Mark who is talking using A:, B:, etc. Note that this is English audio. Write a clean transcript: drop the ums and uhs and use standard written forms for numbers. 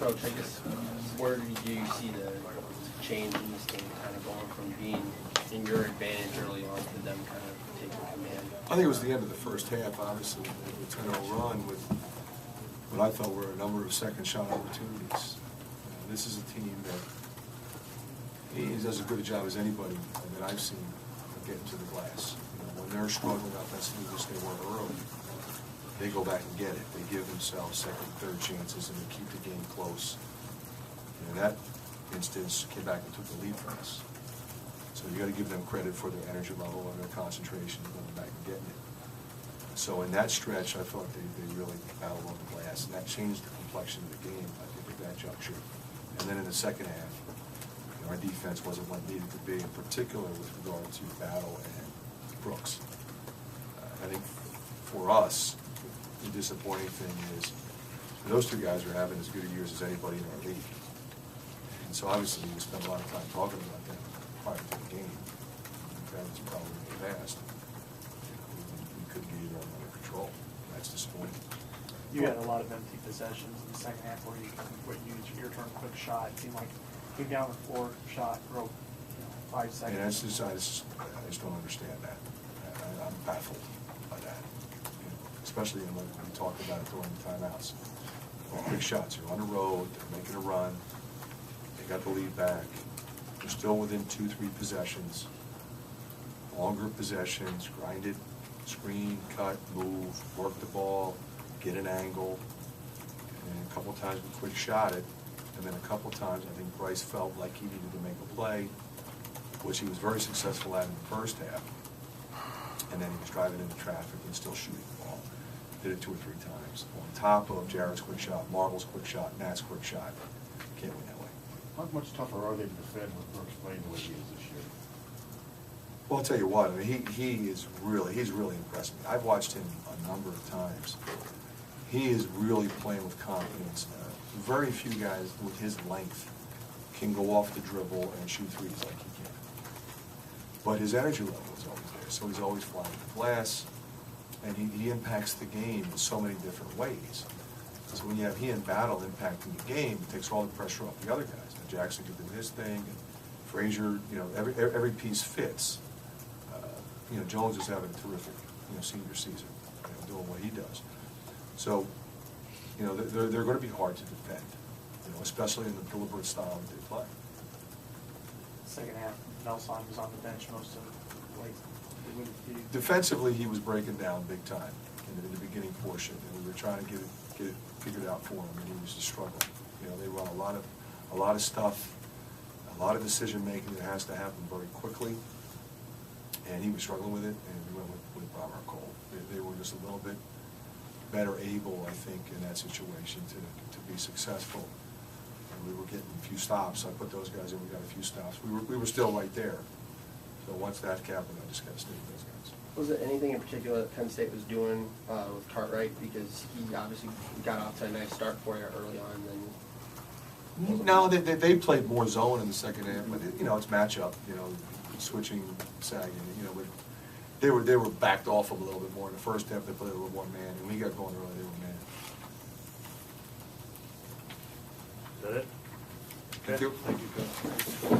A: Coach, I guess, where did you see the change in this game kind of going from being in your advantage early on to them kind of taking command?
B: I think it was the end of the first half, obviously, the 10-0 run with what I thought were a number of second shot opportunities. This is a team that he does as good a job as anybody that I've seen getting to the glass. When they're struggling offensively, which they were early, they go back and get it. They give themselves second, third chances, and they keep the game close. And in that instance, came back and took the lead from us. So you got to give them credit for their energy level and their concentration going back and getting it. So in that stretch, I thought they really battled on the glass, and that changed the complexion of the game, I think, at that juncture. And then in the second half, our defense wasn't what it needed to be, in particular with regard to Battle and Brooks. I think for us, the disappointing thing is those two guys are having as good a years as anybody in our league. And so obviously we spent a lot of time talking about that prior to the game. That was probably in the past. We couldn't get it under control. That's disappointing.
C: You had a lot of empty possessions in the second half where you used your turn quick shot. It seemed like you came down the floor, shot, broke 5 seconds.
B: And that's just, I just don't understand that. I'm baffled by that. Especially when we talk about it during the timeouts. Quick shots, you're on the road, they're making a run, they got the lead back, they're still within 2-3 possessions. Longer possessions, grind it, screen, cut, move, work the ball, get an angle, and a couple times we quick shot it, and then a couple times I think Bryce felt like he needed to make a play, which he was very successful at in the first half, and then he was driving into traffic and still shooting the ball. Did it 2 or 3 times. On top of Jared's quick shot, Marvel's quick shot, Nat's quick shot. Can't win that way.
D: How much tougher are they to defend with Brooks playing the way he is this year?
B: Well, I'll tell you what, I mean, he's really impressed me. I've watched him a number of times. He is really playing with confidence. Very few guys with his length can go off the dribble and shoot threes like he can. But his energy level is always there, so he's always flying the glass, and he impacts the game in so many different ways. So when you have he and Battle impacting the game, it takes all the pressure off the other guys. And Jackson can do his thing, and Frazier, every piece fits. Jones is having a terrific, senior season, doing what he does. So, they're going to be hard to defend, especially in the deliberate style that they play.
C: Second half, Nelson was on the bench most of the way.
B: Defensively, he was breaking down big time in the beginning portion, and we were trying to get it figured out for him, and he was just struggling. They run a lot of stuff, a lot of decision making that has to happen very quickly. And he was struggling with it, and we went with Robert Cole. They were just a little bit better able, I think, in that situation to be successful. And we were getting a few stops. I put those guys in, we got a few stops. We were still right there. So once that happened, I just got to stay with those guys.
A: Was there anything in particular that Penn State was doing with Cartwright? Because he obviously got off to a nice start for you early on. Then
B: No, they played more zone in the second half, but it's matchup, switching, sagging, but they were backed off a little bit more in the first half. They played a little more man, and we got going early. They were man.
D: Is that it?
B: Thank you. Thank you, Coach.